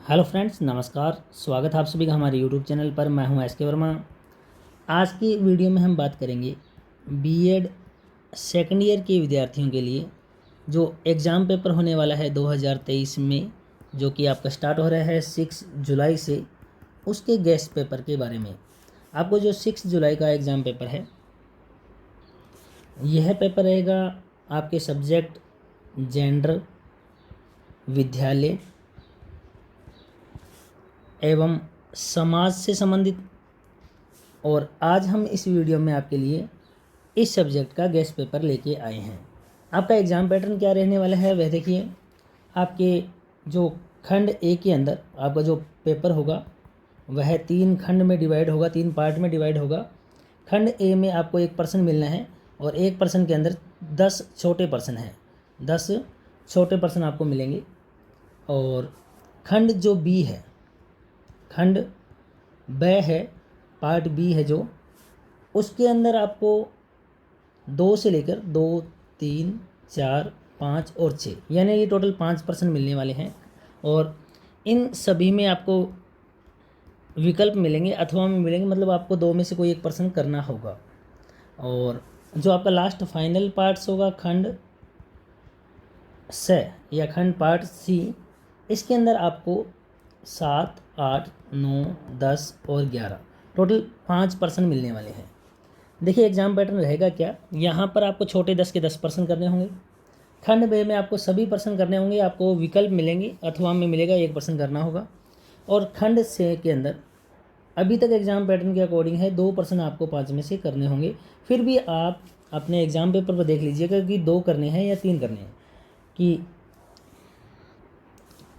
Hello friends, नमस्कार। स्वागत है आप सभी का हमारे यूट्यूब चैनल पर। मैं हूं एस के वर्मा। आज की वीडियो में हम बात करेंगे बीएड सेकंड ईयर के विद्यार्थियों के लिए जो एग्ज़ाम पेपर होने वाला है 2023 में, जो कि आपका स्टार्ट हो रहा है 6 जुलाई से, उसके गेस्ट पेपर के बारे में। आपको जो 6 जुलाई का एग्ज़ाम पेपर है, यह पेपर रहेगा आपके सब्जेक्ट जेंडर, विद्यालय एवं समाज से संबंधित। और आज हम इस वीडियो में आपके लिए इस सब्जेक्ट का गेस्ट पेपर लेके आए हैं। आपका एग्ज़ाम पैटर्न क्या रहने वाला है वह देखिए। आपके जो खंड ए के अंदर आपका जो पेपर होगा वह 3 खंड में डिवाइड होगा, 3 पार्ट में डिवाइड होगा। खंड ए में आपको 1 पर्सन मिलना है और 1 पर्सन के अंदर 10 छोटे पर्सन हैं, 10 छोटे पर्सन आपको मिलेंगे। और खंड जो बी है, खंड ब है, पार्ट बी है जो, उसके अंदर आपको 2 से लेकर 2, 3, 4, 5 और 6, यानी ये टोटल 5 पर्सन मिलने वाले हैं। और इन सभी में आपको विकल्प मिलेंगे अथवा में मिलेंगे, मतलब आपको 2 में से कोई एक पर्सन करना होगा। और जो आपका लास्ट फाइनल पार्ट्स होगा खंड स या खंड पार्ट सी, इसके अंदर आपको 7, 8, 9, 10 और 11 टोटल 5 पर्सन मिलने वाले हैं। देखिए एग्जाम पैटर्न रहेगा क्या। यहाँ पर आपको छोटे 10 के 10 पर्सन करने होंगे। खंड बे में आपको सभी पर्सन करने होंगे, आपको विकल्प मिलेंगे अथवा में मिलेगा 1 पर्सन करना होगा। और खंड से के अंदर अभी तक एग्जाम पैटर्न के अकॉर्डिंग है 2 पर्सन आपको 5 में से करने होंगे। फिर भी आप अपने एग्जाम पेपर पर देख लीजिएगा कि 2 करने हैं या 3 करने हैं। कि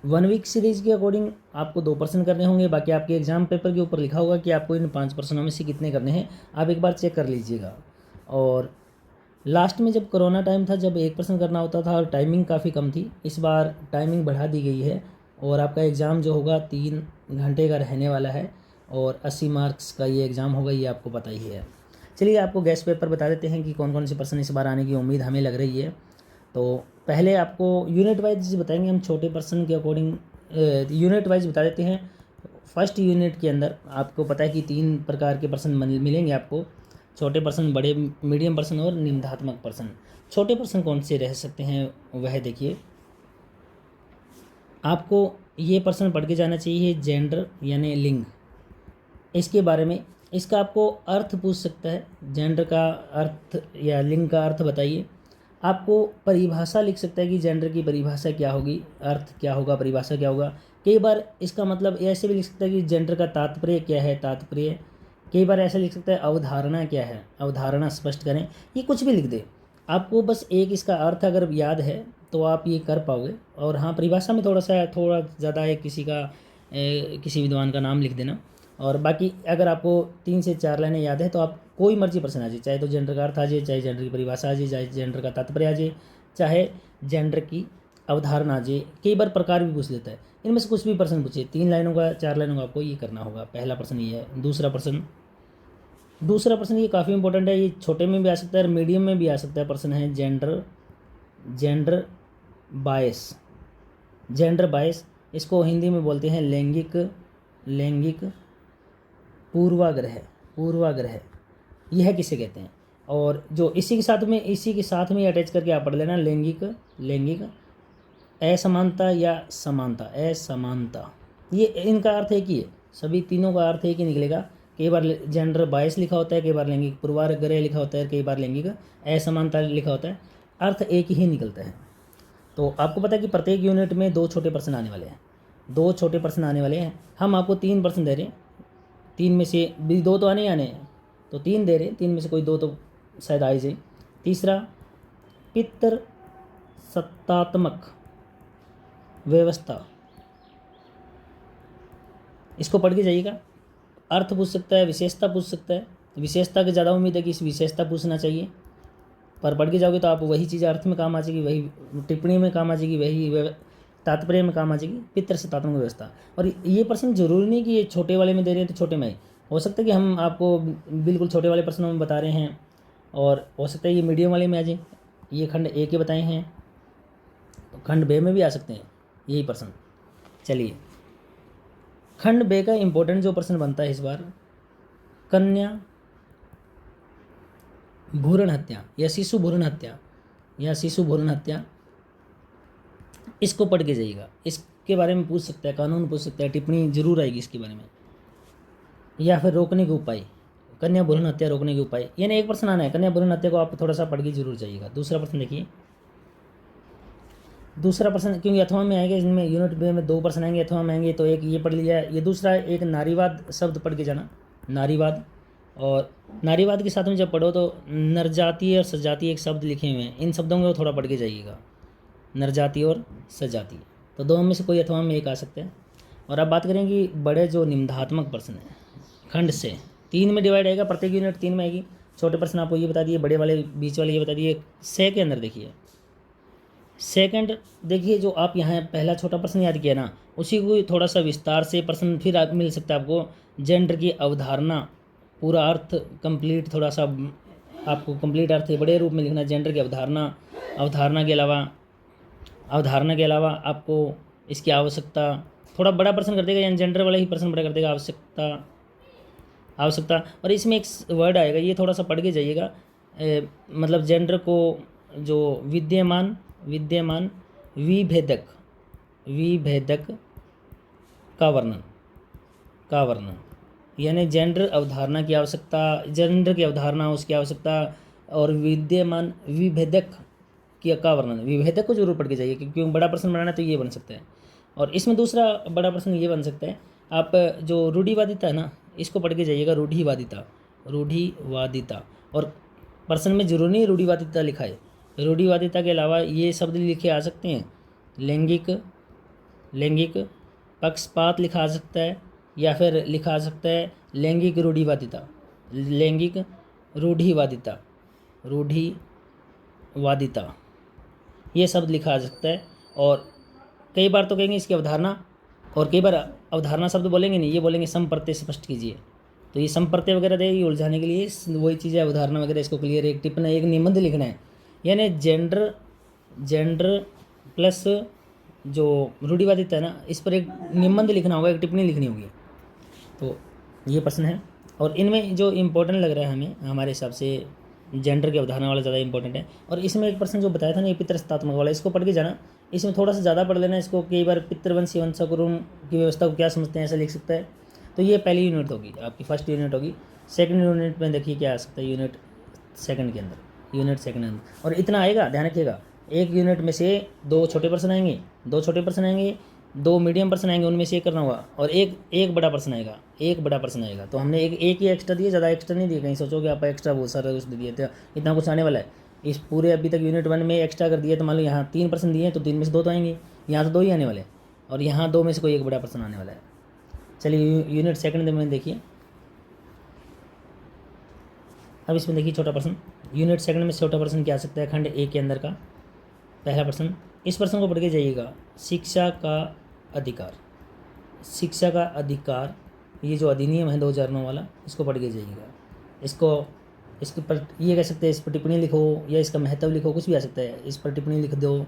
1 वीक सीरीज के अकॉर्डिंग आपको 2 पर्सन करने होंगे, बाकी आपके एग्जाम पेपर के ऊपर लिखा होगा कि आपको इन 5 पर्सनों में से कितने करने हैं। आप एक बार चेक कर लीजिएगा। और लास्ट में जब कोरोना टाइम था, जब 1 पर्सन करना होता था और टाइमिंग काफ़ी कम थी, इस बार टाइमिंग बढ़ा दी गई है और आपका एग्ज़ाम जो होगा 3 घंटे का रहने वाला है और 80 मार्क्स का ये एग्ज़ाम होगा, ये आपको पता ही है। चलिए आपको गेस्ट पेपर बता देते हैं कि कौन कौन से पर्सन इस बार आने की उम्मीद हमें लग रही है। तो पहले आपको यूनिट वाइज बताएंगे हम, छोटे पर्सन के अकॉर्डिंग यूनिट वाइज बता देते हैं। फर्स्ट यूनिट के अंदर आपको पता है कि 3 प्रकार के पर्सन मिलेंगे आपको, छोटे पर्सन, बड़े, मीडियम पर्सन और निम्नात्मक पर्सन। छोटे पर्सन कौन से रह सकते हैं वह देखिए। आपको ये पर्सन पढ़ के जाना चाहिए, जेंडर यानी लिंग, इसके बारे में। इसका आपको अर्थ पूछ सकता है, जेंडर का अर्थ या लिंग का अर्थ बताइए। आपको परिभाषा लिख सकता है कि जेंडर की परिभाषा क्या होगी, अर्थ क्या होगा, परिभाषा क्या होगा। कई बार इसका मतलब ऐसे भी लिख सकता है कि जेंडर का तात्पर्य क्या है, तात्पर्य। कई बार ऐसा लिख सकता है अवधारणा क्या है, अवधारणा स्पष्ट करें। ये कुछ भी लिख दे, आपको बस एक इसका अर्थ अगर याद है तो आप ये कर पाओगे। और हाँ, परिभाषा में थोड़ा ज़्यादा है, किसी विद्वान का नाम लिख देना। और बाकी अगर आपको 3 से 4 लाइनें याद है तो आप कोई मर्जी पर्सन आ जाए, चाहे तो जेंडर का अर्थ आ जाए, चाहे जेंडर की परिभाषा आ जाए, चाहे जेंडर का तात्पर्य आ जाए, चाहे जेंडर की अवधारणा आ जाए। कई बार प्रकार भी पूछ लेता है, इनमें से कुछ भी पर्सन पूछे, 3 लाइनों का, 4 लाइनों का आपको ये करना होगा। पहला पर्सन ये है। दूसरा पर्सन ये काफ़ी इंपॉर्टेंट है, ये छोटे में भी आ सकता है और मीडियम में भी आ सकता है। पर्सन है जेंडर बायस। जेंडर बायस, इसको हिंदी में बोलते हैं लैंगिक पूर्वाग्रह, यह किसे कहते हैं। और जो इसी के साथ में अटैच करके आप पढ़ लेना, लैंगिक असमानता या समानता, ये इनका अर्थ एक ही है। सभी तीनों का अर्थ एक ही निकलेगा। कई बार जेंडर बायस लिखा होता है, कई बार लैंगिक पूर्वाग्रह लिखा होता है, कई बार लैंगिक असमानता लिखा होता है, अर्थ एक ही निकलता है। तो आपको पता है कि प्रत्येक यूनिट में 2 छोटे पर्सन आने वाले हैं, 2 छोटे पर्सन आने वाले हैं। हम आपको 3 पर्सन दे रहे हैं, 3 में से भी 2 तो आने ही आने हैं, तो 3 दे रहे हैं, 3 में से कोई 2 तो शायद आ ही जाए। तीसरा, पितृ सत्तात्मक व्यवस्था, इसको पढ़ के जाइएगा। अर्थ पूछ सकता है, विशेषता पूछ सकता है। विशेषता की ज़्यादा उम्मीद है कि इस विशेषता पूछना चाहिए, पर पढ़ के जाओगे तो आप वही चीज़ अर्थ में काम आ जाएगी, वही टिप्पणी में काम आ जाएगी, वही तात्पर्य में काम आ जाएगी, पितृसत्तात्मक व्यवस्था। और ये प्रश्न जरूरी नहीं कि ये छोटे वाले में दे रहे हैं तो छोटे में, हो सकता है कि हम आपको बिल्कुल छोटे वाले प्रश्नों में बता रहे हैं और हो सकता है ये मीडियम वाले में आ जाए। ये खंड ए के बताए हैं तो खंड बे में भी आ सकते हैं यही प्रश्न। चलिए खंड बे का इंपॉर्टेंट जो प्रश्न बनता है इस बार, कन्या भ्रूण हत्या या शिशु भ्रूण हत्या या शिशु भ्रूण हत्या, इसको पढ़ के जाइएगा। इसके बारे में पूछ सकता है, कानून पूछ सकता है, टिप्पणी जरूर आएगी इसके बारे में। या फिर रोकने के उपाय, कन्या भ्रूण हत्या रोकने के उपाय, यानी एक प्रश्न आना है, कन्या भ्रूण हत्या को आप थोड़ा सा पढ़ के जरूर जाइएगा। दूसरा प्रश्न देखिए, दूसरा प्रश्न क्योंकि अथवा में आएगा, इसमें यूनिट बे में 2 प्रश्न आएंगे, अथवा में आएंगे तो एक ये पढ़ लिया, ये दूसरा एक नारीवाद शब्द पढ़ के जाना, नारीवाद। और नारीवाद के साथ में जब पढ़ो तो नरजातीय और सजातीय एक शब्द लिखे हुए हैं, इन शब्दों को थोड़ा पढ़ के जाइएगा, नरजातीय और सजातीय। तो दोनों में से कोई अथवा में एक आ सकता है। और अब बात करेंगे बड़े जो निम्नात्मक प्रश्न हैं, खंड से 3 में डिवाइड आएगा, प्रत्येक यूनिट 3 में आएगी। छोटे प्रश्न आपको ये बता दिए, बड़े वाले बीच वाले ये बता दिए। से के अंदर देखिए, सेकंड देखिए, जो आप यहाँ पहला छोटा प्रश्न याद किया ना, उसी को थोड़ा सा विस्तार से प्रश्न फिर मिल सकता है आपको। जेंडर की अवधारणा, पूरा अर्थ कंप्लीट, थोड़ा सा आपको कंप्लीट अर्थ बड़े रूप में लिखना है। जेंडर की अवधारणा, अवधारणा के अलावा आपको इसकी आवश्यकता, थोड़ा बड़ा प्रश्न कर देगा, यानी जेंडर वाला ही प्रश्न बड़ा कर देगा, आवश्यकता। और इसमें एक वर्ड आएगा, ये थोड़ा सा पढ़ के जाइएगा, मतलब जेंडर को जो विद्यमान विभेदक का वर्णन, यानी जेंडर अवधारणा की आवश्यकता, जेंडर की अवधारणा उसकी आवश्यकता, और विद्यमान विभेदक का वर्णन। विभेदक को जरूर पढ़ के जाइए, क्योंकि बड़ा प्रश्न बनाना है तो ये बन सकता है। और इसमें दूसरा बड़ा प्रश्न ये बन सकता है, आप जो रूढ़िवादिता है ना, इसको पढ़ के जाइएगा, रूढ़िवादिता। और प्रश्न में जरूर नहीं रूढ़िवादिता लिखा है, रूढ़िवादिता के अलावा ये शब्द लिखे आ सकते हैं, लैंगिक पक्षपात लिखा आ सकता है, या फिर लिखा आ सकता है लैंगिक रूढ़िवादिता, ये शब्द लिखा आ सकता है। और कई बार तो कहेंगे इसकी अवधारणा, और कई बार अवधारणा शब्द बोलेंगे नहीं, ये बोलेंगे संप्रत्यय स्पष्ट कीजिए। तो ये संप्रत्यय वगैरह देगी उलझाने के लिए, वही चीज़ें अवधारणा वगैरह, इसको क्लियर एक टिप्पणी, एक निबंध लिखना है, यानी जेंडर प्लस जो रूढ़िवादिता है ना, इस पर एक निबंध लिखना होगा, एक टिप्पणी लिखनी होगी। तो ये प्रश्न है। और इनमें जो इम्पोर्टेंट लग रहा है हमें, हमारे हिसाब से जेंडर की अवधारणा वाला ज़्यादा इंपॉर्टेंट है। और इसमें एक प्रश्न जो बताया था ना, ये पितृसत्तात्मक वाला, इसको पढ़ के जाना, इसमें थोड़ा सा ज़्यादा पढ़ लेना इसको। कई बार पितृवंशी वंशकुरुम की व्यवस्था को क्या समझते हैं, ऐसा लिख सकता है। तो ये पहली यूनिट होगी आपकी, फर्स्ट यूनिट होगी। सेकंड यूनिट में देखिए क्या आ सकता है, यूनिट सेकंड के अंदर। और इतना आएगा, ध्यान रखिएगा, एक यूनिट में से 2 छोटे प्रश्न आएंगे, 2 छोटे प्रश्न आएंगे, 2 मीडियम प्रश्न आएंगे, उनमें से एक करना होगा, और एक बड़ा प्रश्न आएगा। तो हमने एक ही एक्स्ट्रा दिया, ज़्यादा एक्स्ट्रा नहीं दिया, कहीं सोचोगे आप एक्स्ट्रा बहुत सारा कुछ दिए थे, इतना कुछ आने वाला है। इस पूरे अभी तक यूनिट 1 में एक्स्ट्रा कर दिया, तो मान लो यहाँ 3 प्रश्न दिए हैं, तो 3 में से 2 तो आएंगे, यहाँ तो 2 ही आने वाले हैं, और यहाँ 2 में से कोई एक बड़ा प्रश्न आने वाला है। चलिए यूनिट सेकंड में देखिए, अब इसमें देखिए छोटा प्रश्न, यूनिट सेकंड में छोटा प्रश्न क्या आ सकता है, खंड ए के अंदर का पहला प्रश्न। इस प्रश्न को पढ़ के जाइएगा, शिक्षा का अधिकार, ये जो अधिनियम है 2009 वाला, इसको पढ़ के जाइएगा। इसके पर ये कह सकते हैं, इस पर टिप्पणी लिखो, या इसका महत्व लिखो, कुछ भी आ सकता है। इस पर टिप्पणी लिख दो,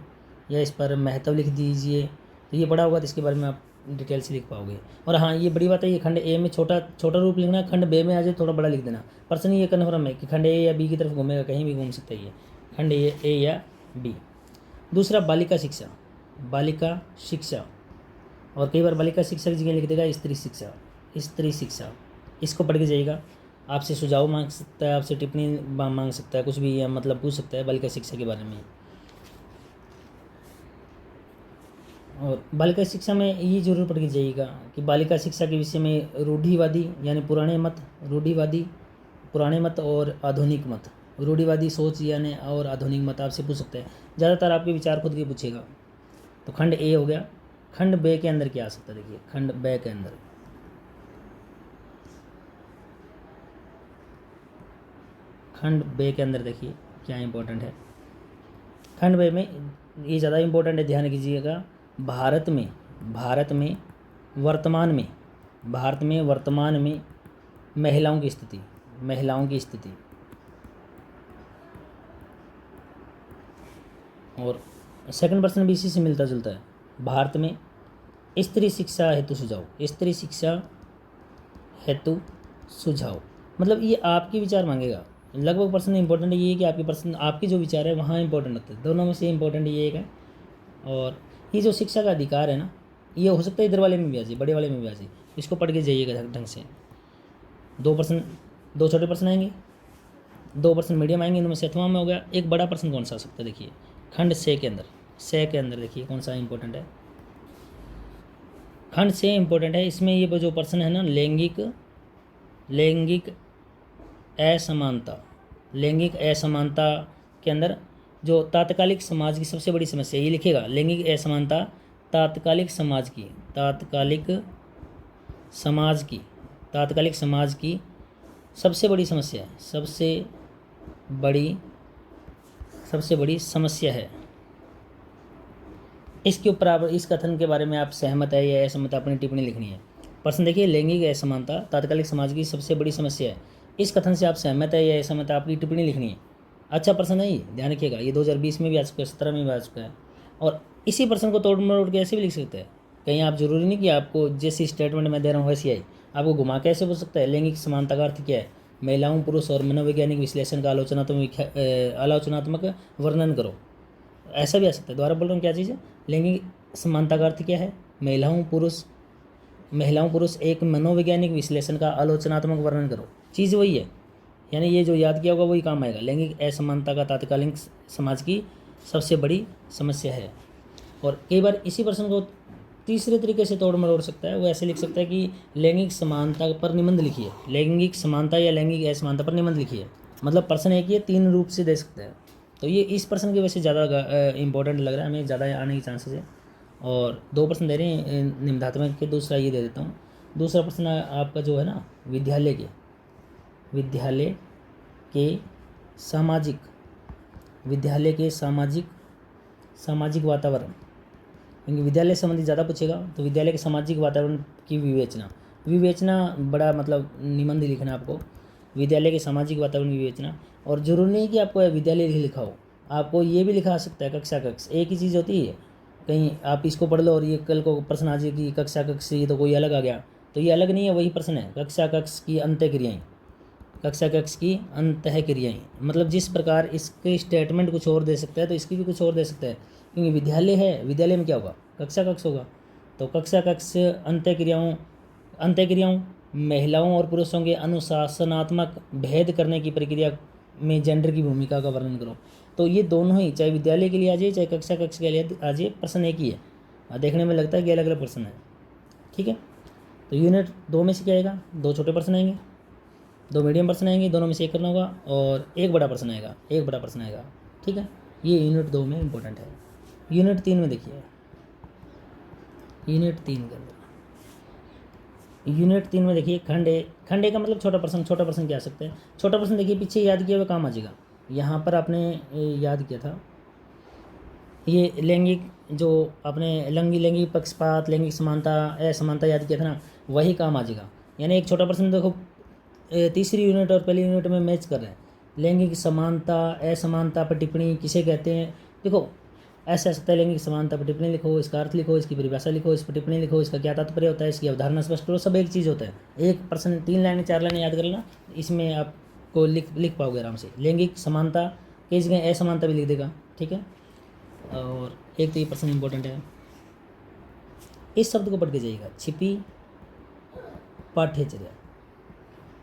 या इस पर महत्व लिख दीजिए। तो ये बड़ा होगा तो इसके बारे में आप डिटेल से लिख पाओगे। और हाँ, ये बड़ी बात है, ये खंड ए में छोटा रूप लिखना, खंड बे में आ जाए थोड़ा बड़ा लिख देना। प्रश्न ये कन्फर्म है कि खंड ए या बी की तरफ घूमेगा, कहीं भी घूम सकता है ये, खंड ए या बी। दूसरा बालिका शिक्षा, और कई बार बालिका शिक्षा की जगह लिख देगा स्त्री शिक्षा। इसको पढ़ के जाइएगा। आपसे सुझाव मांग सकता है, आपसे टिप्पणी मांग सकता है, कुछ भी, या मतलब पूछ सकता है बालिका शिक्षा के बारे में। और बालिका शिक्षा में ये जरूर पढ़ के जाइएगा कि बालिका शिक्षा के विषय में रूढ़िवादी यानी पुराने मत और आधुनिक मत, रूढ़िवादी सोच यानी और आधुनिक मत आपसे पूछ सकते हैं। ज़्यादातर आपके विचार खुद के पूछेगा। तो खंड ए हो गया। खंड बे के अंदर क्या आ सकता है, देखिए खंड बे के अंदर, देखिए क्या इंपॉर्टेंट है। खंड बे में ये ज़्यादा इंपॉर्टेंट है, ध्यान कीजिएगा। भारत में वर्तमान में महिलाओं की स्थिति, और सेकंड प्रश्न भी इसी से मिलता जुलता है। भारत में स्त्री शिक्षा हेतु सुझाव, स्त्री शिक्षा हेतु सुझाव, मतलब ये आपके विचार मांगेगा। लगभग प्रश्न इंपॉर्टेंट ये है कि आपके प्रश्न, आपके जो विचार है वहाँ इंपॉर्टेंट होते हैं, दोनों में से इंपॉर्टेंट ये एक है। और ये जो शिक्षा का अधिकार है ना, ये हो सकता है इधर वाले में भी आ जाए, बड़े वाले में भी आ जाए, इसको पढ़ के जाइएगा ढंग से। 2%, 2 छोटे प्रश्न आएंगे, 2% मीडियम आएंगे, इनमें से अथवा में हो गया। एक बड़ा प्रश्न कौन सा आ सकता है, देखिए खंड से के अंदर, से के अंदर देखिए कौन सा इंपॉर्टेंट है। खंड से इंपॉर्टेंट है, इसमें ये जो प्रश्न है ना, लैंगिक असमानता, लैंगिक असमानता के अंदर जो तात्कालिक समाज की सबसे बड़ी समस्या, ये लिखेगा लैंगिक असमानता तात्कालिक समाज की, तात्कालिक समाज की सबसे बड़ी समस्या है, सबसे बड़ी समस्या है। इसके ऊपर आप इस कथन के बारे में आप सहमत है या असहमत, अपनी टिप्पणी लिखनी है। प्रश्न देखिए, लैंगिक असमानता तात्कालिक समाज की सबसे बड़ी समस्या है, इस कथन से आप सहमत है या असहमत है, आपकी टिप्पणी लिखनी है। अच्छा प्रश्न है ये, ध्यान रखिएगा, ये 2020 में भी आ चुका है, 17 में भी आ चुका है। और इसी प्रश्न को तोड़ मरोड़ के ऐसे भी लिख सकते हैं, कहीं आप जरूरी नहीं कि आपको जैसी स्टेटमेंट मैं दे रहा हूँ वैसी आई, आपको घुमा के ऐसे बोल सकता है। लैंगिक समानता का अर्थ क्या है, महिलाओं पुरुष और मनोवैज्ञानिक विश्लेषण का आलोचनात्मक वर्णन करो, ऐसा भी आ सकता है। दोबारा बोल रहा हूँ, क्या चीज़ है, लैंगिक समानता का अर्थ क्या है, महिलाओं पुरुष एक मनोवैज्ञानिक विश्लेषण का आलोचनात्मक वर्णन करो, चीज़ वही है, यानी ये जो याद किया होगा वही काम आएगा। लैंगिक असमानता का तात्कालिक समाज की सबसे बड़ी समस्या है। और कई बार इसी प्रश्न को तीसरे तरीके से तोड़ मरोड़ सकता है, वो ऐसे लिख सकता है कि लैंगिक समानता पर निबंध लिखिए, लैंगिक समानता या लैंगिक असमानता पर निबंध लिखिए, मतलब प्रश्न एक ही 3 रूप से दे सकते हैं। तो ये इस प्रश्न की वजह से ज़्यादा इंपॉर्टेंट लग रहा है हमें, ज़्यादा आने की चांसेस है। और 2 प्रश्न दे रहे हैं निम्नात्मक के, दूसरा ये दे देता हूँ। दूसरा प्रश्न आपका जो है ना, विद्यालय के सामाजिक वातावरण, क्योंकि विद्यालय संबंधी ज़्यादा पूछेगा, तो विद्यालय के सामाजिक वातावरण की विवेचना बड़ा मतलब निबंध लिखना आपको, विद्यालय के सामाजिक वातावरण की विवेचना। और जरूरी नहीं कि आपको विद्यालय लिखा हो, आपको ये भी लिखा आ सकता है कक्षा कक्ष, एक ही चीज़ होती है। कहीं आप इसको पढ़ लो और ये कल को प्रश्न आ जाए कि कक्षा कक्ष से तो कोई अलग आ गया, तो ये अलग नहीं है, वही प्रश्न है। कक्षा कक्ष की अंतःक्रियाएँ, मतलब जिस प्रकार इसके स्टेटमेंट कुछ और दे सकता है तो इसकी भी कुछ और दे सकता है, क्योंकि विद्यालय है, विद्यालय में क्या होगा, कक्षा कक्ष होगा। तो कक्षा कक्ष अंतःक्रियाओं महिलाओं और पुरुषों के अनुशासनात्मक भेद करने की प्रक्रिया में जेंडर की भूमिका का वर्णन करो। तो ये दोनों ही, चाहे विद्यालय के लिए आ जाए चाहे कक्षा कक्ष के लिए आ जाए, प्रश्न एक ही है। देखने में लगता है कि अलग अलग प्रश्न है, ठीक है। तो यूनिट 2 में से क्या आएगा, 2 छोटे प्रश्न आएंगे, 2 मीडियम प्रश्न आएंगे, दोनों में से एक करना होगा, और एक बड़ा प्रश्न आएगा, ठीक है। ये यूनिट 2 में इंपॉर्टेंट है। यूनिट 3 में देखिए, यूनिट 3 में देखिए, खंड ए का मतलब छोटा प्रश्न क्या आ सकता है। छोटा प्रश्न देखिए पीछे याद किया हुआ काम आ जाएगा, यहाँ पर आपने याद किया था ये लैंगिक, जो आपने लैंगिक पक्षपात, लैंगिक समानता असमानता याद किया था ना, वही काम आ जाएगा। यानी एक छोटा प्रश्न देखो तीसरी यूनिट और पहली यूनिट में मैच कर रहे हैं। लैंगिक समानता असमानता पर टिप्पणी किसे कहते हैं, देखो ऐसे आ सकता है, लैंगिक समानता पर टिप्पणी लिखो, इसका अर्थ लिखो, इसकी परिभाषा लिखो, इस पर टिप्पणी लिखो, इसका क्या तात्पर्य होता है, इसकी अवधारणा स्पष्ट करो, सब एक चीज़ होता है। एक प्रश्न 3 लाइनें 4 लाइनें याद कर लेना, इसमें आपको लिख पाओगे आराम से। लैंगिक समानता कई जगह असमानता भी लिख देगा, ठीक है। और एक तो ये प्रश्न इंपॉर्टेंट है, इस शब्द को पढ़ के जाइएगा, छिपी पाठ्यचर्या।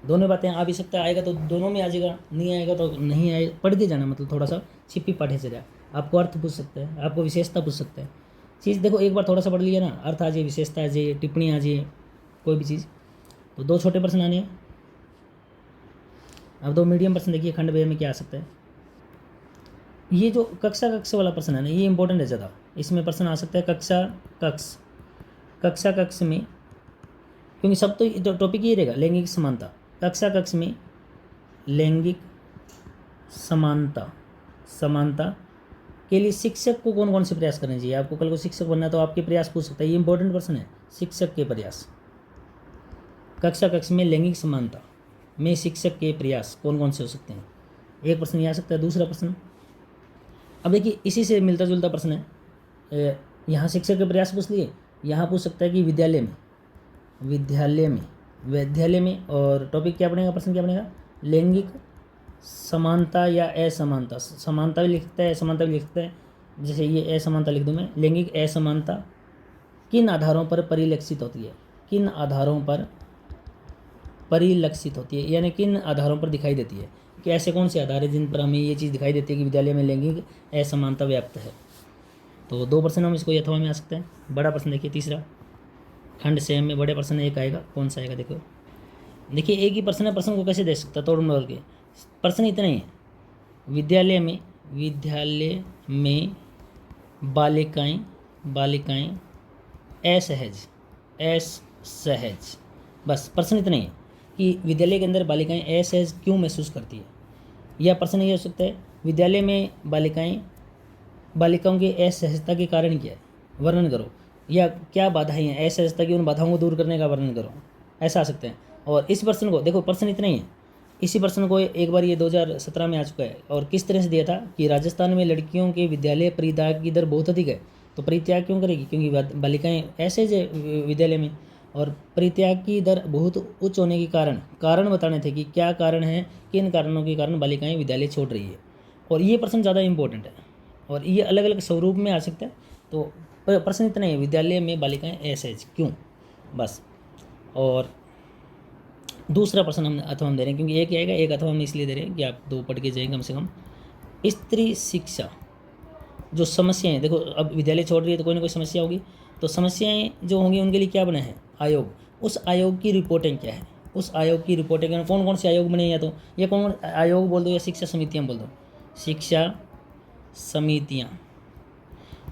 दोनों बातें आ भी सकता है, आएगा तो दोनों में आ जाएगा, नहीं आएगा तो नहीं आए, पढ़ के जाना, मतलब थोड़ा सा छिपी पाठ्यचर्या। आपको अर्थ पूछ सकता है, आपको विशेषता पूछ सकता है। चीज़ देखो एक बार थोड़ा सा पढ़ लिया ना, अर्थ आ जाए, विशेषता आ जाए, टिप्पणी आ जाए, कोई भी चीज़, तो 2 छोटे प्रश्न आने हैं। अब 2 मीडियम प्रश्न देखिए, खंड बे में क्या आ सकता है। ये जो कक्षा कक्ष वाला प्रश्न है ना, ये इंपॉर्टेंट है ज़्यादा, इसमें प्रश्न आ सकता है कक्षा कक्ष में, क्योंकि सब तो टॉपिक ये रहेगा लैंगिक समानता। कक्षा कक्ष में लैंगिक समानता के लिए शिक्षक को कौन कौन से प्रयास करने चाहिए। आपको कल को शिक्षक बनना है तो आपके प्रयास पूछ सकता है, ये इंपॉर्टेंट प्रश्न है, शिक्षक के प्रयास। कक्षा कक्ष में लैंगिक समानता में शिक्षक के प्रयास कौन कौन से हो सकते हैं, एक प्रश्न ये आ सकता है। दूसरा प्रश्न, अब देखिए इसी से मिलता जुलता प्रश्न है, यहाँ शिक्षक के प्रयास पूछ लिए, यहाँ पूछ सकता है कि विद्यालय में, विद्यालय में, और टॉपिक क्या बनेगा, प्रश्न क्या बनेगा, लैंगिक समानता या असमानता। समानता भी लिख सकता है, असमानता भी लिख सकता है। जैसे ये असमानता लिख दूँ मैं, लैंगिक असमानता किन आधारों पर परिलक्षित होती है, किन आधारों पर परिलक्षित होती है, यानी किन आधारों पर दिखाई देती है, कि ऐसे कौन से आधार है जिन पर हमें ये चीज़ दिखाई देती है कि विद्यालय में लैंगिक असमानता व्याप्त है। तो 2 प्रश्न हम इसको अथवा में आ सकते हैं। बड़ा प्रश्न देखिए तीसरा, खंड सेम में बड़े प्रश्न एक आएगा, कौन सा आएगा देखो। देखिए एक ही प्रश्न है, प्रश्न को कैसे दे सकता, तोड़ मरोड़ के। प्रश्न इतने ही है, विद्यालय में बालिकाएं असहज, बस प्रश्न इतना ही है कि विद्यालय के अंदर बालिकाएं असहज क्यों महसूस करती है। या प्रश्न ये हो सकता है, विद्यालय में बालिकाओं की असहजता के कारण क्या है, वर्णन करो, या क्या बाधाएं हैं, असहजता की उन बाधाओं को दूर करने का वर्णन करो, ऐसा आ सकते हैं। और इस प्रश्न को देखो, प्रश्न इतना ही है, इसी प्रश्न को एक बार ये 2017 में आ चुका है, और किस तरह से दिया था कि राजस्थान में लड़कियों के विद्यालय परित्याग की दर बहुत अधिक है। तो परित्याग क्यों करेगी, क्योंकि बालिकाएं ऐसे है विद्यालय में, और परित्याग की दर बहुत उच्च होने के कारण बताने थे कि क्या कारण है, किन कारणों के कारण बालिकाएं विद्यालय छोड़ रही है। और ये प्रश्न ज़्यादा इंपॉर्टेंट है, और ये अलग अलग स्वरूप में आ सकता है। तो प्रश्न इतना ही, विद्यालय में बालिकाएं असहज क्यों, बस। और दूसरा प्रश्न हम अथवा हम दे रहे हैं, क्योंकि एक ही आएगा, एक अथवा हम इसलिए दे रहे हैं कि आप 2 पढ़ के जाएंगे कम से कम। स्त्री शिक्षा जो समस्याएं, देखो अब विद्यालय छोड़ रही है तो कोई ना कोई समस्या होगी, तो समस्याएं जो होंगी उनके लिए क्या बना है, आयोग। उस आयोग की रिपोर्टिंग क्या है, उस आयोग की रिपोर्टिंग कौन कौन से आयोग बने, या तो ये कौन आयोग बोल दो या शिक्षा समितियाँ बोल दो, शिक्षा समितियाँ,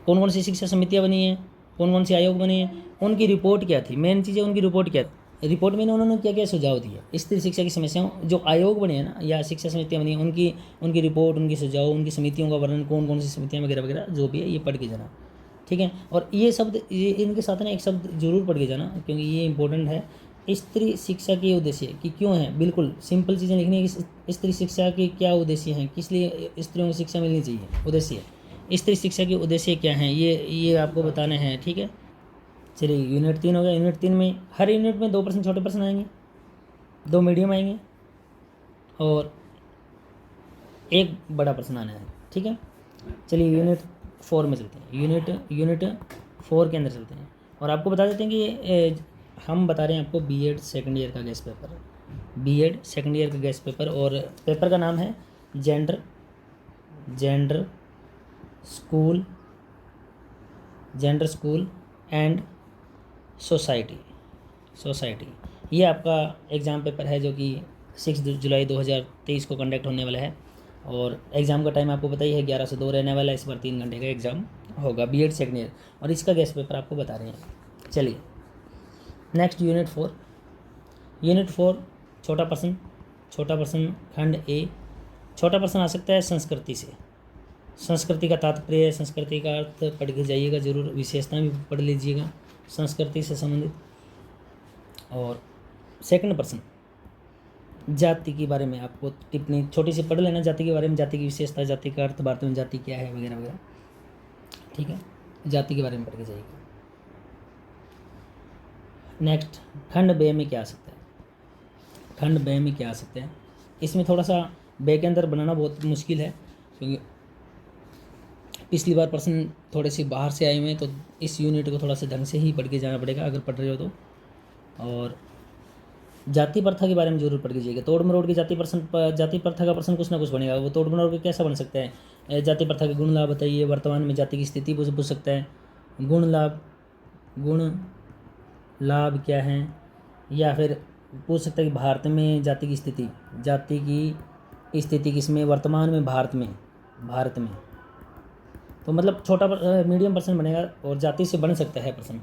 कौन कौन सी शिक्षा समितियाँ बनी हैं, कौन कौन से आयोग बने हैं, उनकी रिपोर्ट क्या थी, मेन चीज़ है उनकी रिपोर्ट क्या थी। रिपोर्ट में उन्होंने क्या क्या सुझाव दिए स्त्री शिक्षा की समस्याओं, जो आयोग बने हैं ना या शिक्षा समितियाँ बनी हैं, उनकी रिपोर्ट, उनकी सुझाव, उनकी समितियों का वर्णन, कौन कौन सी समितियाँ वगैरह वगैरह जो भी है ये पढ़ के जाना, ठीक है। और ये शब्द, ये इनके साथ ना एक शब्द जरूर पढ़ के जाना, क्योंकि ये इंपॉर्टेंट है। स्त्री शिक्षा के उद्देश्य कि क्यों है, बिल्कुल सिंपल चीज़ें लिखनी है कि स्त्री शिक्षा के क्या उद्देश्य हैं, किस लिए स्त्रियों को शिक्षा मिलनी चाहिए, उद्देश्य स्त्री शिक्षा के उद्देश्य क्या हैं, ये आपको बताने हैं, ठीक है। चलिए यूनिट 3 हो गया। यूनिट 3 में हर यूनिट में 2 प्रश्न छोटे प्रश्न आएंगे, 2 मीडियम आएंगे और 1 बड़ा प्रश्न आना है, ठीक है। चलिए यूनिट 4 में चलते हैं, यूनिट 4 के अंदर चलते हैं। और आपको बता देते हैं कि हम बता रहे हैं आपको बीएड सेकंड ईयर का guess paper, BEd second year का गेस्ट पेपर, और पेपर का नाम है जेंडर स्कूल एंड सोसाइटी। ये आपका एग्ज़ाम पेपर है जो कि 6 जुलाई 2023 को कंडक्ट होने वाला है। और एग्ज़ाम का टाइम आपको पता ही है, 11 से 2 रहने वाला है। इस बार 3 घंटे का एग्ज़ाम होगा, बीएड सेकंड ईयर, और इसका गेस्ट पेपर आपको बता रहे हैं। चलिए नेक्स्ट यूनिट 4 छोटा प्रश्न खंड ए। छोटा प्रश्न आ सकता है संस्कृति से, संस्कृति का तात्पर्य, संस्कृति का अर्थ पढ़ के जाइएगा जरूर, विशेषताएं भी पढ़ लीजिएगा संस्कृति से संबंधित। और सेकंड प्रश्न जाति के बारे में आपको टिप्पणी छोटी सी पढ़ लेना, जाति के बारे में, जाति की विशेषता, जाति का अर्थ, भारत में जाति क्या है वगैरह वगैरह, ठीक है। जाति के बारे में पढ़ के जाइएगा। नेक्स्ट खंड बे में क्या आ सकता है, इसमें थोड़ा सा बे के अंदर बनाना बहुत मुश्किल है, क्योंकि पिछली बार प्रश्न थोड़े से बाहर से आए हुए हैं, तो इस यूनिट को थोड़ा सा ढंग से ही पढ़ के जाना पड़ेगा अगर पढ़ रहे हो तो। और जाति प्रथा के बारे में जरूर पढ़ के जाइएगा। तोड़ मरोड़ के जाति प्रथा का प्रश्न कुछ ना कुछ बनेगा, वो तोड़ मरोड़ के कैसा बन सकता है, जाति प्रथा के गुण लाभ बताइए, वर्तमान में जाति की स्थिति पूछ सकता है, गुण लाभ क्या है, या फिर पूछ सकता है कि भारत में जाति की स्थिति किसमें, वर्तमान में भारत में। तो मतलब छोटा मीडियम प्रश्न बनेगा, और जाति से बन सकता है प्रश्न।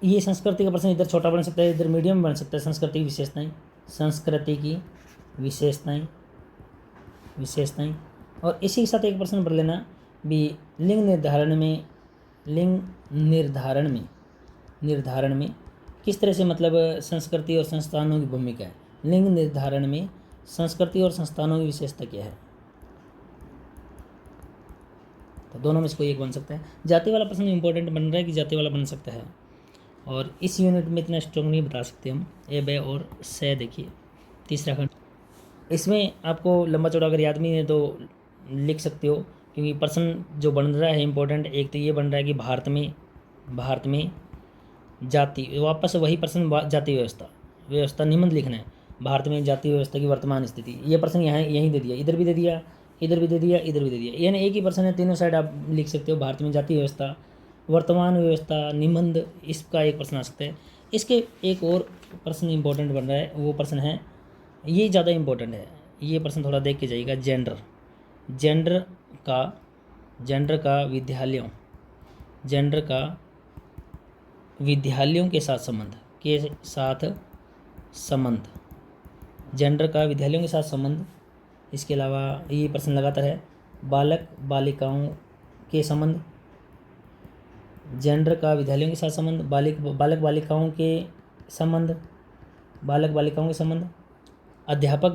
ये संस्कृति का प्रश्न इधर छोटा बन सकता है, इधर मीडियम बन सकता है। संस्कृति की विशेषताएं। और इसी के साथ एक प्रश्न पढ़ लेना भी, लिंग निर्धारण में किस तरह से, मतलब संस्कृति और संस्थानों की भूमिका है। लिंग निर्धारण में संस्कृति और संस्थानों की विशेषता क्या है। दोनों में से कोई एक बन सकता है। जाति वाला प्रश्न इंपॉर्टेंट बन रहा है कि जाति वाला बन सकता है, और इस यूनिट में इतना स्ट्रॉन्ग नहीं बता सकते हम। ए बे और से देखिए तीसरा खंड, इसमें आपको लंबा चौड़ा अगर याद नहीं है तो लिख सकते हो, क्योंकि प्रश्न जो बन रहा है इंपॉर्टेंट, एक तो ये बन रहा है कि भारत में जाति, वापस वही प्रश्न जाति व्यवस्था निबंध लिखना है। भारत में जाति व्यवस्था की वर्तमान स्थिति, ये प्रश्न यहाँ यहीं दे दिया, इधर भी दे दिया, इधर भी दे दिया, इधर भी दे दिया, यानी एक ही प्रश्न है, तीनों साइड आप लिख सकते हो। भारत में जाति व्यवस्था, वर्तमान व्यवस्था, निबंध, इसका एक प्रश्न आ सकता है। इसके एक और प्रश्न इंपॉर्टेंट बन रहा है, वो प्रश्न है, ये ज़्यादा इंपॉर्टेंट है, ये प्रश्न थोड़ा देख के जाइएगा। जेंडर का विद्यालयों के साथ संबंध, जेंडर का विद्यालयों के साथ संबंध। इसके अलावा ये प्रश्न लगातार है, बालक बालिकाओं के संबंध, जेंडर का विद्यालयों के साथ संबंध, बालक बालिकाओं के संबंध, अध्यापक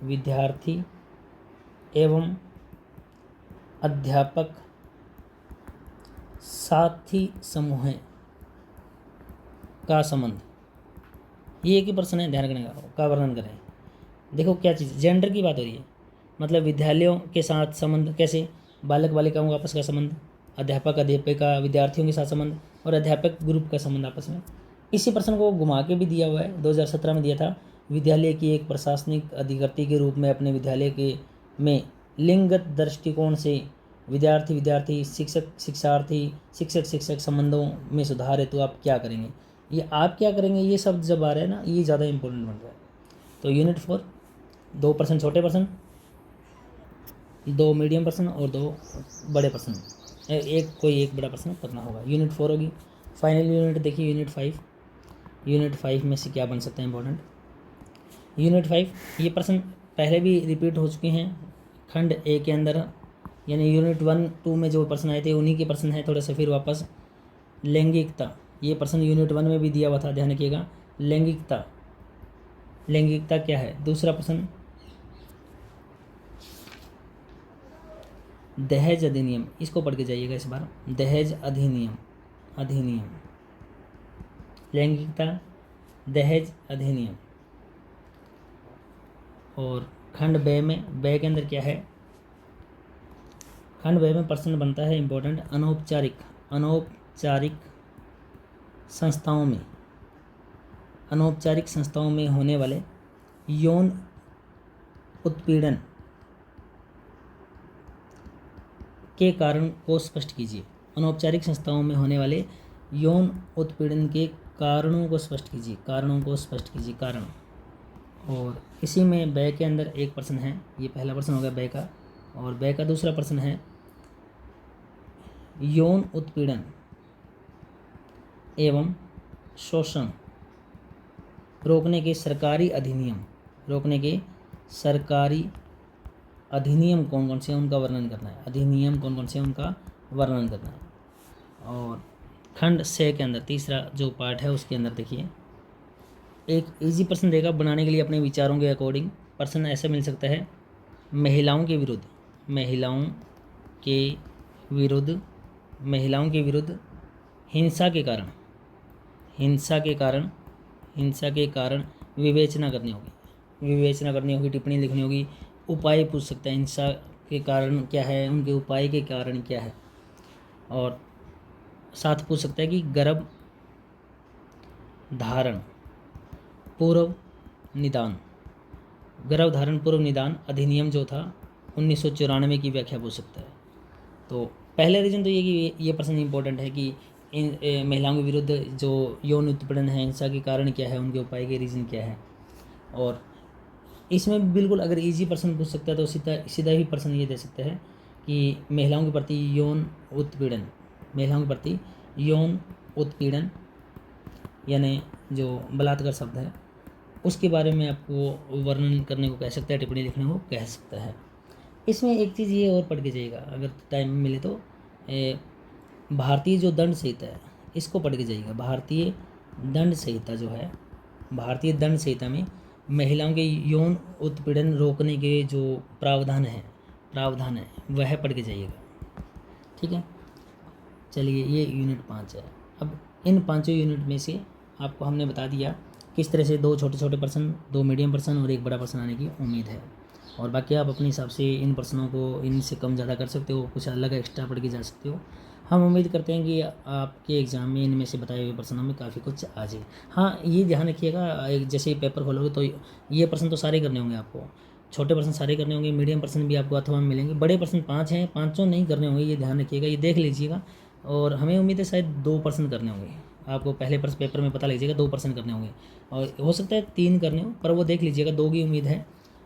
विद्यार्थी एवं अध्यापक साथी समूह का संबंध, ये एक ही प्रश्न है, ध्यान रखने का वर्णन करें। देखो क्या चीज़, जेंडर की बात हो रही है, मतलब विद्यालयों के साथ संबंध कैसे, बालक बालिकाओं का आपस का संबंध, अध्यापिका विद्यार्थियों के साथ संबंध, और अध्यापक ग्रुप का संबंध आपस में। इसी प्रश्न को घुमा के भी दिया हुआ है, 2017 में दिया था, विद्यालय की एक प्रशासनिक अधिकृति के रूप में अपने विद्यालय में लिंगगत दृष्टिकोण से विद्यार्थी शिक्षक संबंधों में सुधार हेतु आप क्या करेंगे। ये आप क्या करेंगे, ये शब्द जब आ रहा है ना, ये ज़्यादा इंपॉर्टेंट बन रहा है। तो यूनिट 4, 2 प्रश्न छोटे प्रश्न, 2 मीडियम प्रश्न और 2 बड़े प्रश्न, एक बड़ा प्रश्न करना होगा। यूनिट 4 होगी। फाइनल यूनिट देखिए यूनिट 5 में से क्या बन सकता है इंपॉर्टेंट। यूनिट 5, ये प्रश्न पहले भी रिपीट हो चुके हैं खंड ए के अंदर, यानी यूनिट 1, 2 में जो प्रश्न आए थे उन्हीं के प्रश्न हैं, थोड़ा सा फिर वापस। लैंगिकता, ये प्रश्न यूनिट 1 में भी दिया हुआ था, ध्यान रखिएगा। लैंगिकता क्या है। दूसरा प्रश्न, दहेज अधिनियम, इसको पढ़ के जाइएगा इस बार। दहेज अधिनियम, लैंगिकता, दहेज अधिनियम। और खंड बे के अंदर क्या है, खंड बे में प्रश्न बनता है इंपॉर्टेंट, अनौपचारिक संस्थाओं में होने वाले यौन उत्पीड़न के कारण को स्पष्ट कीजिए। अनौपचारिक संस्थाओं में होने वाले यौन उत्पीड़न के कारणों को स्पष्ट कीजिए, कारण। और इसी में बै के अंदर एक प्रश्न है, ये पहला प्रश्न होगा बै का, और बै का दूसरा प्रश्न है, यौन उत्पीड़न एवं शोषण रोकने के सरकारी अधिनियम कौन कौन से हैं उनका वर्णन करना है। और खंड से के अंदर तीसरा जो पार्ट है उसके अंदर देखिए, एक इजी प्रश्न देगा बनाने के लिए अपने विचारों के अकॉर्डिंग। प्रश्न ऐसे मिल सकता है, महिलाओं के विरुद्ध हिंसा के कारण विवेचना करनी होगी, टिप्पणी लिखनी होगी, उपाय पूछ सकता है, हिंसा के कारण क्या है, उनके उपाय के कारण क्या है। और साथ पूछ सकता है कि गर्भ धारण पूर्व निदान अधिनियम जो था 1994 की व्याख्या पूछ सकता है। तो पहले रीजन तो ये कि ये प्रश्न इंपॉर्टेंट है कि इन महिलाओं के विरुद्ध जो यौन उत्पीड़न है, हिंसा के कारण क्या है, उनके उपाय के रीजन क्या है। और इसमें बिल्कुल अगर इजी प्रश्न पूछ सकता है तो सीधा ही प्रश्न ये दे सकता है कि महिलाओं के प्रति यौन उत्पीड़न यानी जो बलात्कार शब्द है उसके बारे में आपको वर्णन करने को कह सकता है, टिप्पणी लिखने को कह सकता है। इसमें एक चीज़ ये और पढ़ के जाइएगा अगर टाइम मिले तो, भारतीय जो दंड संहिता है इसको पढ़ के जाइएगा। भारतीय दंड संहिता जो है, भारतीय दंड संहिता में महिलाओं के यौन उत्पीड़न रोकने के जो प्रावधान है वह पढ़ के जाइएगा। ठीक है, चलिए ये यूनिट 5 है। अब इन पांचों यूनिट में से आपको हमने बता दिया किस तरह से 2 छोटे छोटे प्रश्न, 2 मीडियम प्रश्न और 1 बड़ा प्रश्न आने की उम्मीद है। और बाकी आप अपने हिसाब से इन प्रश्नों को इनसे कम ज़्यादा कर सकते हो, कुछ अलग एक्स्ट्रा पढ़ के जा सकते हो। हम उम्मीद करते हैं कि आपके एग्ज़ाम में इनमें से बताए हुए प्रश्नों में काफ़ी कुछ आ जाए। हाँ, ये ध्यान रखिएगा, जैसे ही पेपर खोलोगे तो ये प्रश्न तो सारे करने होंगे आपको, छोटे प्रश्न सारे करने होंगे, मीडियम प्रश्न भी आपको अथवा में मिलेंगे, बड़े प्रश्न 5 हैं, पाँचों नहीं करने होंगे, ये ध्यान रखिएगा, ये देख लीजिएगा। और हमें उम्मीद है शायद 2 प्रश्न करने होंगे, आपको पहले पेपर में पता लीजिएगा 2 प्रश्न करने होंगे, और हो सकता है 3 करने हो, पर वो देख लीजिएगा, 2 की उम्मीद है।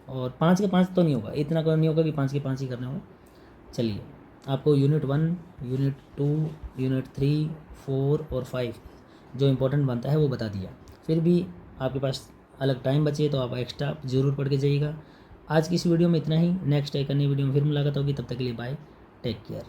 और 5 के 5 तो नहीं होगा, इतना कोई नहीं होगा कि 5 के 5 ही करने होंगे। चलिए, आपको यूनिट 1, यूनिट 2, यूनिट 3, 4 और 5 जो इम्पोर्टेंट बनता है वो बता दिया। फिर भी आपके पास अलग टाइम बचे तो आप एक्स्ट्रा ज़रूर पढ़ के जाइएगा। आज की इस वीडियो में इतना ही। नेक्स्ट एक अन्य वीडियो में फिर मुलाकात होगी, तब तक के लिए बाय, टेक केयर।